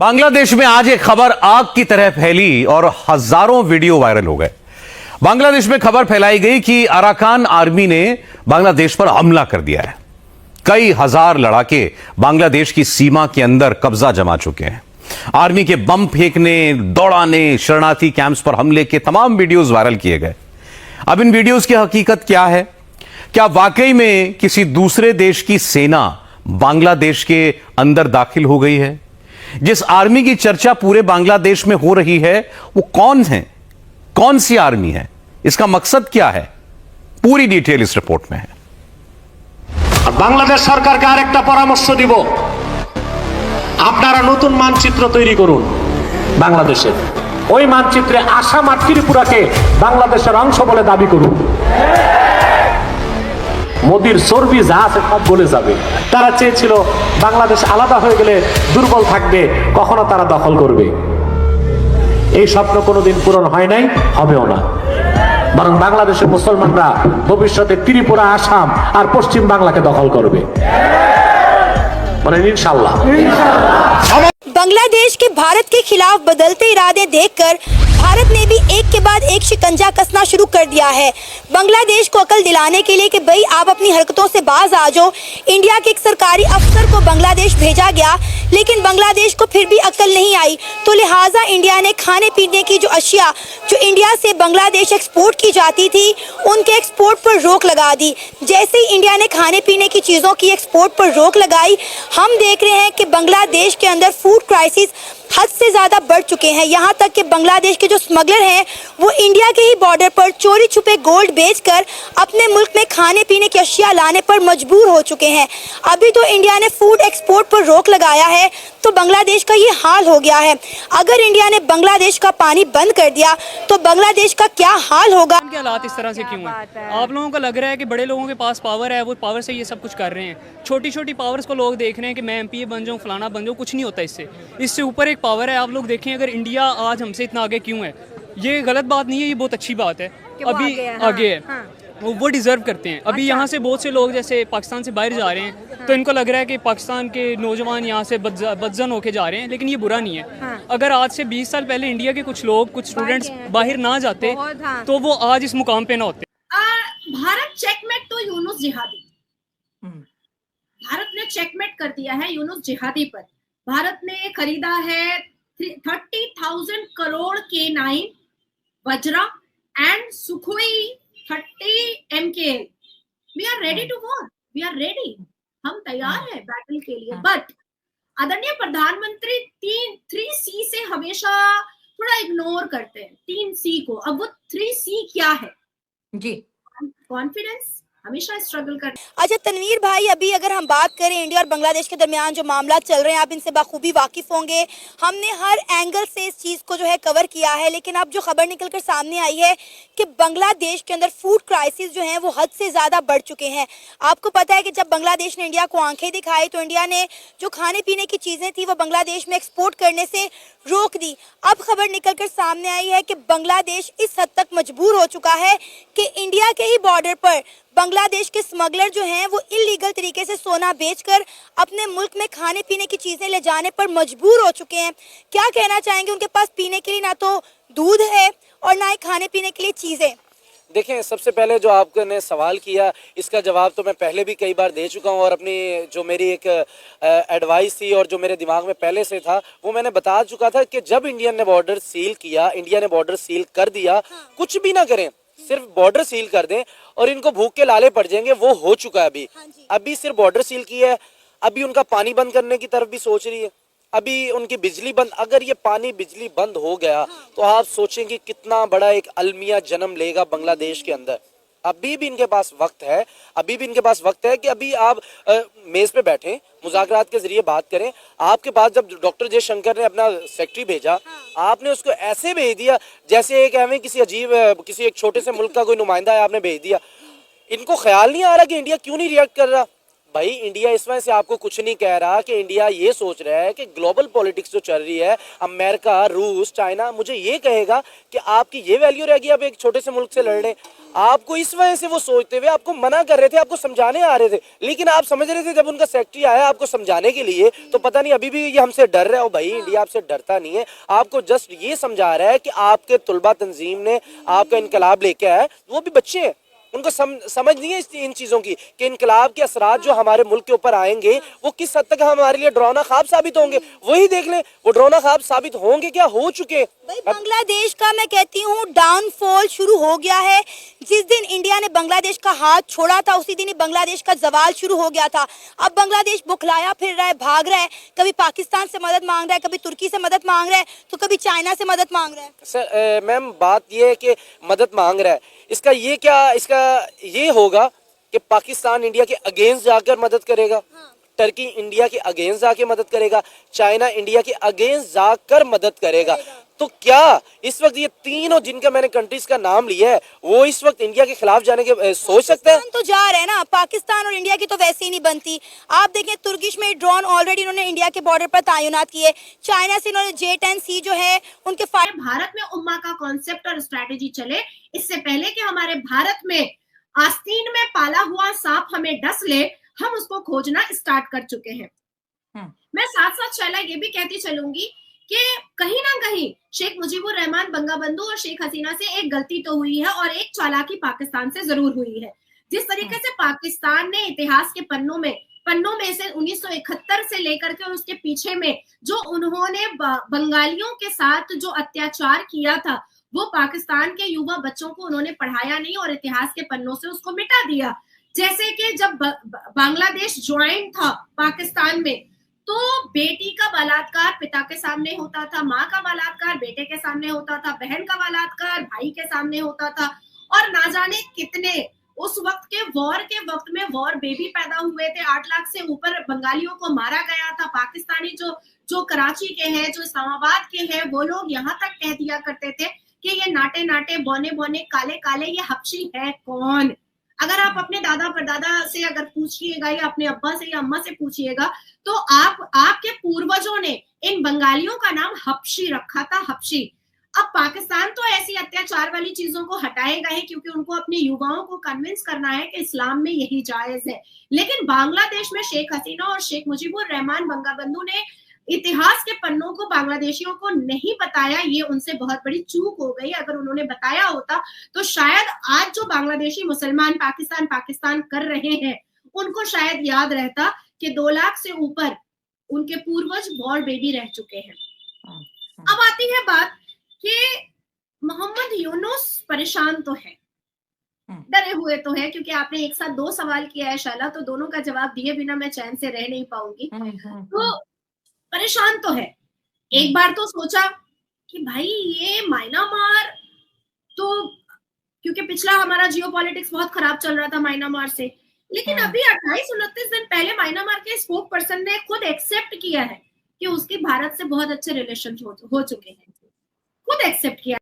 बांग्लादेश में आज एक खबर आग की तरह फैली और हजारों वीडियो वायरल हो गए। बांग्लादेश में खबर फैलाई गई कि अराकान आर्मी ने बांग्लादेश पर हमला कर दिया है। कई हजार लड़ाके बांग्लादेश की सीमा के अंदर कब्जा जमा चुके हैं। आर्मी के बम फेंकने, दौड़ाने, शरणार्थी कैंप्स पर हमले के तमाम वीडियोज वायरल किए गए। अब इन वीडियोज की हकीकत क्या है? क्या वाकई में किसी दूसरे देश की सेना बांग्लादेश के अंदर दाखिल हो गई है? जिस आर्मी की चर्चा पूरे बांग्लादेश में हो रही है वो कौन है? कौन सी आर्मी है? इसका मकसद क्या है? पूरी डिटेल इस रिपोर्ट में है। বাংলাদেশ সরকারকে আরেকটা পরামর্শ দিব, আপনারা নতুন মানচিত্র তৈরি করুন বাংলাদেশের। ওই মানচিত্রে আসাম আর ত্রিপুরাকে বাংলাদেশের অংশ বলে দাবি করুন। মোদির চর্বি যা আছে সব গলে যাবে। তারা চেয়েছিল বাংলাদেশ আলাদা হয়ে গেলে দুর্বল থাকবে, কখনো তারা দখল করবে। এই স্বপ্ন কোনোদিন পূরণ হয় নাই, হবেও না। বরং বাংলাদেশের মুসলমানরা ভবিষ্যতে ত্রিপুরা, আসাম আর পশ্চিম বাংলাকে দখল করবে, মানে ইনশাআল্লাহ। बांग्लादेश के भारत के खिलाफ बदलते इरादे देखकर भारत ने भी एक के बाद एक शिकंजा कसना शुरू कर दिया है। बांग्लादेश को अकल दिलाने के लिए कि भाई आप अपनी हरकतों से बाज आ जाओ, इंडिया के एक सरकारी अफसर को बांग्लादेश भेजा गया, लेकिन बांग्लादेश को फिर भी अकल नहीं आई। तो लिहाजा इंडिया ने खाने पीने की जो अशिया जो इंडिया से बांग्लादेश एक्सपोर्ट की जाती थी उनके एक्सपोर्ट पर रोक लगा दी। जैसे ही इंडिया ने खाने पीने की चीज़ों की एक्सपोर्ट पर रोक लगाई, हम देख रहे हैं कि बांग्लादेश के अंदर फूड क्राइसिस हद से ज़्यादा बढ़ चुके हैं। यहाँ तक कि बांग्लादेश के जो स्मगलर हैं वो इंडिया के ही बॉर्डर पर चोरी छुपे गोल्ड बेचकर अपने मुल्क में खाने पीने की अशिया लाने पर मजबूर हो चुके हैं। अभी तो इंडिया ने फूड एक्सपोर्ट पर रोक लगाया है तो बांग्लादेश का ये हाल हो गया है। अगर इंडिया ने बांग्लादेश का पानी बंद कर दिया तो बांग्लादेश का क्या हाल होगा? के हालात इस तरह से क्यों है? आप लोगों को लग रहा है कि बड़े लोगों के पास पावर है, वो पावर से ये सब कुछ कर रहे हैं। छोटी छोटी पावर्स को लोग देख रहे हैं कि मैं एमपी बन जाऊँ, फलाना बन जाऊँ, कुछ नहीं होता इससे। इससे ऊपर एक पावर है। आप लोग देखें, अगर इंडिया आज हमसे इतना आगे क्यों है, ये गलत बात नहीं है, ये बहुत अच्छी बात है। अभी आगे है, वो डिज़र्व करते हैं। अभी यहाँ से बहुत से लोग जैसे पाकिस्तान से बाहर जा रहे हैं तो इनको लग रहा है कि पाकिस्तान के नौजवान यहाँ से बदजन होके जा रहे हैं, लेकिन ये बुरा नहीं है। अगर आज से 20 साल पहले इंडिया के कुछ लोग, कुछ स्टूडेंट्स बाहर ना जाते तो वो आज इस मुकाम पे ना होते। भारत चेकमेट तो यूनुस जिहादी, भारत ने चेकमेट कर दिया है यूनुस जिहादी पर। भारत ने खरीदा है 30,000 crore K9 Vajra and Sukhoi 30 MKL। We are ready to war, we are ready, हम तैयार हैं बैटल के लिए। बट आदरणीय प्रधानमंत्री 3C से हमेशा थोड़ा इग्नोर करते हैं, 3C को। अब वो 3C क्या है? जी, कॉन्फिडेंस, हमेशा स्ट्रगल कर। अच्छा तनवीर भाई, अभी अगर हम बात करें इंडिया और बांग्लादेश के दरमियान जो मामला चल रहे हैं, आप इनसे बाखूबी वाकिफ होंगे। हमने हर एंगल से इस चीज़ को जो है कवर किया है, लेकिन अब जो खबर निकलकर सामने आई है कि बांग्लादेश के अंदर फूड क्राइसिस जो हैं वो हद से ज़्यादा बढ़ चुके हैं। आपको पता है कि जब बांग्लादेश ने इंडिया को आंखें दिखाई तो इंडिया ने जो खाने पीने की चीज़ें थी वो बांग्लादेश में एक्सपोर्ट करने से रोक दी। अब खबर निकलकर सामने आई है कि बांग्लादेश इस हद तक मजबूर हो चुका है कि इंडिया के ही बॉर्डर पर बांग्लादेश के स्मगलर जो हैं वो इलीगल तरीके से सोना बेचकर अपने मुल्क में खाने पीने की चीज़ें ले जाने पर मजबूर हो चुके हैं। क्या कहना चाहेंगे? उनके पास पीने के लिए ना तो दूध है और ना ही खाने पीने के लिए चीज़ें। देखें, सबसे पहले जो आपने सवाल किया इसका जवाब तो मैं पहले भी कई बार दे चुका हूँ और अपनी जो मेरी एक एडवाइस थी और जो मेरे दिमाग में पहले से था वो मैंने बता चुका था कि जब इंडिया ने बॉर्डर सील किया, इंडिया ने बॉर्डर सील कर दिया, कुछ भी ना करें, सिर्फ बॉर्डर सील कर दें और इनको भूख के लाले पड़ जाएंगे। वो हो चुका है। अभी सिर्फ बॉर्डर सील किया है, अभी उनका पानी बंद करने की तरफ भी सोच रही है, अभी उनकी बिजली बंद। अगर ये पानी बिजली बंद हो गया तो आप सोचें कि कितना बड़ा एक अलमिया जन्म लेगा बांग्लादेश के अंदर। अभी भी इनके पास वक्त है, अभी भी इनके पास वक्त है कि अभी आप मेज पे बैठें, मुज़ाकरात के जरिए बात करें। आपके पास जब डॉक्टर जयशंकर ने अपना सेक्रेटरी भेजा, आपने उसको ऐसे भेज दिया जैसे एक एवं किसी अजीब, किसी एक छोटे से मुल्क का कोई नुमाइंदा है, आपने भेज दिया। इनको ख्याल नहीं आ रहा कि इंडिया क्यों नहीं रिएक्ट कर रहा। भाई इंडिया इस वजह से आपको कुछ नहीं कह रहा कि इंडिया ये सोच रहा है कि ग्लोबल पॉलिटिक्स जो चल रही है, अमेरिका, रूस, चाइना मुझे ये कहेगा कि आपकी ये वैल्यू रहेगी, आप एक छोटे से मुल्क से लड़ रहे। आपको इस वजह से वो सोचते हुए आपको मना कर रहे थे, आपको समझाने आ रहे थे, लेकिन आप समझ रहे थे जब उनका सेक्रेटरी आया आपको समझाने के लिए, तो पता नहीं अभी भी ये हमसे डर रहा है। भाई इंडिया आपसे डरता नहीं है, आपको जस्ट ये समझा रहा है कि आपके तुलबा तंजीम ने आपका इनकलाब लेके आया, वो भी बच्चे हैं, उनको समझ नहीं है इन चीजों की कि इनकलाब के असरात जो हमारे मुल्क के ऊपर आएंगे वो किस हद तक हमारे लिए डरावना ख्वाब साबित होंगे। वही देख ले, वो डरावना ख्वाब साबित होंगे क्या, हो चुके। भाई बांग्लादेश का मैं कहती हूँ डाउनफॉल शुरू हो गया है। जिस दिन इंडिया ने बांग्लादेश का हाथ छोड़ा था उसी दिन ही बांग्लादेश का जवाल शुरू हो गया था। अब बांग्लादेश बुखलाया फिर रहा है, भाग रहा है, कभी पाकिस्तान से मदद मांग रहा है, कभी तुर्की से मदद मांग रहा है, तो कभी चाइना से मदद मांग रहा है। सर मैम बात ये है कि मदद मांग रहा है, इसका ये क्या, इसका ये होगा कि पाकिस्तान इंडिया के अगेंस्ट जाकर मदद करेगा, टर्की इंडिया के अगेंस्ट जाके मदद करेगा, चाइना इंडिया के अगेंस्ट जाकर मदद करेगा। तो क्या इस वक्त ये तीनों जिनका मैंने कंट्रीज का नाम लिया है वो इस वक्त इंडिया के खिलाफ जाने के सोच सकते हैं? तो जा रहे हैं ना, पाकिस्तान और इंडिया की तो वैसे ही नहीं बनती। आप देखें तुर्किश में ड्रोन ऑलरेडी इन्होंने इंडिया के बॉर्डर पर तैनात किए, चाइना से इन्होंने J-10C जो है उनके भारत में उम्मा का कॉन्सेप्ट और स्ट्रैटेजी चले, इससे पहले कि हमारे भारत में आस्तीन में पाला हुआ सांप हमें डस ले, हम उसको खोजना स्टार्ट कर चुके हैं। मैं साथ साथ शैला ये भी कहती चलूंगी कि कहीं ना कहीं शेख मुजीबुर रहमान बंगाबंधु और शेख हसीना से एक गलती तो हुई है और एक चालाकी पाकिस्तान से जरूर हुई है। जिस तरीके से पाकिस्तान ने इतिहास के पन्नों में से 1971 से लेकर के और उसके पीछे में जो उन्होंने बंगालियों के साथ जो अत्याचार किया था वो पाकिस्तान के युवा बच्चों को उन्होंने पढ़ाया नहीं और इतिहास के पन्नों से उसको मिटा दिया। जैसे कि जब बांग्लादेश ज्वाइन था पाकिस्तान में तो बेटी का बलात्कार पिता के सामने होता था, माँ का बलात्कार बेटे के सामने होता था, बहन का बलात्कार भाई के सामने होता था, और ना जाने कितने उस वक्त के वक्त में वॉर बेबी पैदा हुए थे। 8 लाख से ऊपर बंगालियों को मारा गया था। पाकिस्तानी जो कराची के हैं, जो इस्लामाबाद के हैं, वो लोग यहाँ तक कह दिया करते थे कि ये नाटे नाटे बौने बौने काले काले ये हबशी है कौन। अगर आप अपने दादा परदादा से अगर पूछिएगा या अपने अब्बा से या अम्मा से पूछिएगा तो आपके पूर्वजों ने इन बंगालियों का नाम हबशी रखा था, हबशी। अब पाकिस्तान तो ऐसी अत्याचार वाली चीजों को हटाएगा ही क्योंकि उनको अपने युवाओं को कन्विंस करना है कि इस्लाम में यही जायज है। लेकिन बांग्लादेश में शेख हसीना और शेख मुजीबुर रहमान बंगाबंधु ने इतिहास के पन्नों को बांग्लादेशियों को नहीं बताया, ये उनसे बहुत बड़ी चूक हो गई। अगर उन्होंने बताया होता तो शायद आज जो बांग्लादेशी मुसलमान पाकिस्तान कर रहे हैं उनको शायद याद रहता कि 2 लाख से ऊपर उनके पूर्वज वॉर बेबी रह चुके हैं। अब आती है बात कि मोहम्मद यूनुस परेशान तो है, डरे हुए तो है, क्योंकि आपने एक साथ 2 सवाल किया है शाला, तो दोनों का जवाब दिए बिना मैं चैन से रह नहीं पाऊंगी। तो परेशान तो है। एक बार तो सोचा कि भाई ये म्यांमार तो, क्योंकि पिछला हमारा जियोपॉलिटिक्स बहुत खराब चल रहा था म्यांमार से, लेकिन अभी 28-29 दिन पहले म्यांमार के स्पोक पर्सन ने खुद एक्सेप्ट किया है कि उसके भारत से बहुत अच्छे रिलेशन हो चुके हैं, खुद एक्सेप्ट किया।